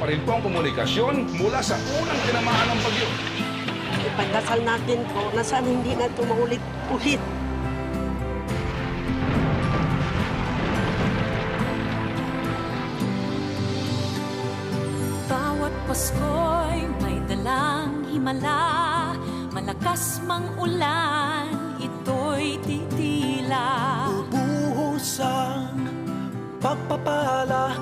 pa rin po ang komunikasyon mula sa unang tinamaan ng bagyo. Ipagdasal natin po na sana hindi na ito maulit-ulit. Bawat Pasko'y may dalang himala, malakas mang ulan, ito'y titila. Bubuhos ang pagpapala,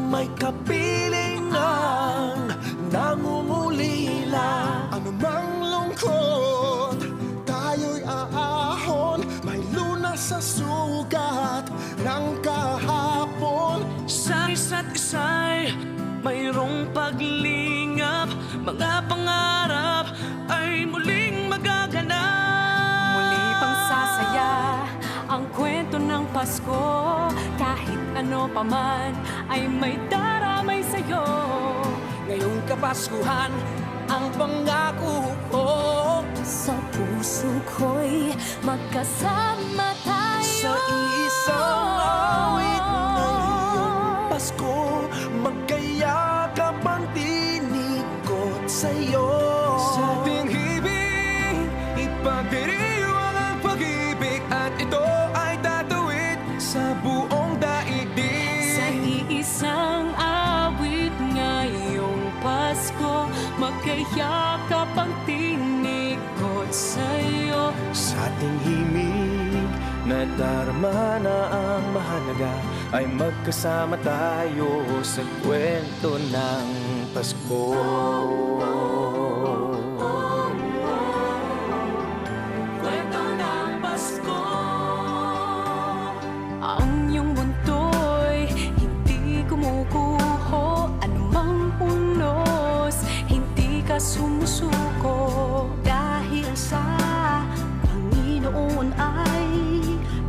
may kapiling ang nangungulila. Anumang lungkot, tayo'y aahon, may lunas sa sugat ng kahapon. Sa isa't isa'y mayroong paglingap, mga pangarap ay muling magaganap. Muli pang sasaya ang kwento ng Pasko, kahit ano paman ay may daramay sa'yo. Ngayong Kapaskuhan, ang pangako ko, Sa puso ko'y magkasama tayo. sa iisang awit ngayong Pasko, magkayakap ang tinig ko't sa'yo. Sa ating hibig, ipagdiriwang ang pag-ibig, at ito ay tatawid sa buong daigdig. Sa iisang awit ngayong Pasko, magkayakap ang tinig ko't sa'yo. Sa ating himig, nadarama na ang mahalaga, ay magkasama tayo sa kwento ng Pasko. Kwento ng Pasko. Ang iyong bunto'y hindi kumukuho, anumang unos, hindi ka sumusuko. Dahil sa Panginoon ay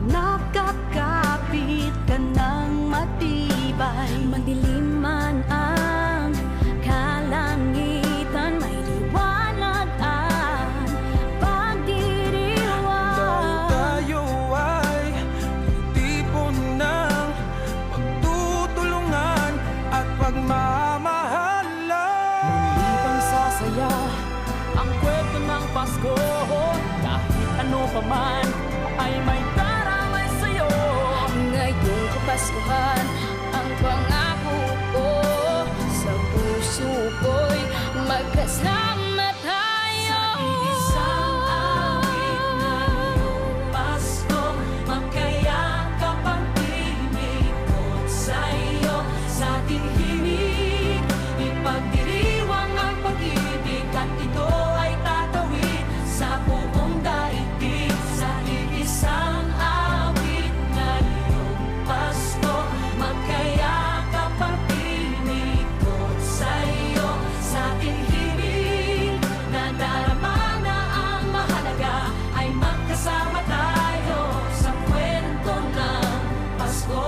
nakakapit ka ng matibay. Madilim man ang kalangitan, may liwanag ang pagdiriwang. Dahil tayo ay titipon ng pagtutulungan at pagmamahalan. Muli pang sasaya ang kwento ng Pasko, kahit ano pa man ay may daramay sa'yo. Ngayong Kapaskuhan, ang pangako ko, sa puso ko'y magkasama tayo. Sa isang awit ngayong Pasko, magkayakap ang tinig ko't sa'yo. Sa ating himig, ipagdiriwang ang pag-ibig, at ito ay tatawid sa buong daigdig. Sa iisang awit ngayong Pasko, magkayakap ang tinig ko't sa'yo. Sa ating himig, nadarama na ang mahalaga, ay magkasama tayo sa kwento ng Pasko.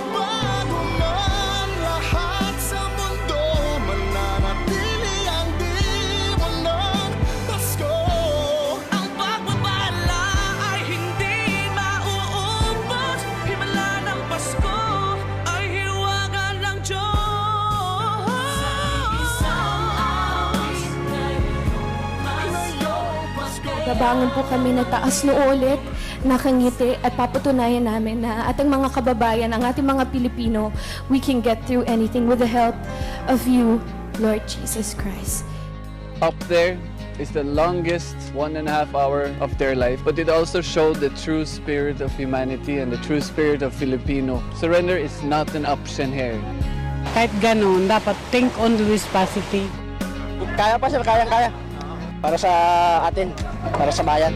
Bago man lahat sa mundo, mananatili ang diwa ng Pasko. Ang pagpapala ay hindi mauubos, himala ng Pasko ay hiwaga ng Diyos. Isang awit ngayong Pasko. Babangon po kami na taas noo ulit, nakangiti at papatunayan namin na ating mga kababayan, ang ating mga Pilipino, we can get through anything with the help of you, Lord Jesus Christ. Up there is the longest 1.5 hour of their life, but it also showed the true spirit of humanity and the true spirit of Filipino. Surrender is not an option here. Kahit ganun, dapat think always positive. Kaya pa sir, kayang-kaya. Para sa atin, para sa bayan.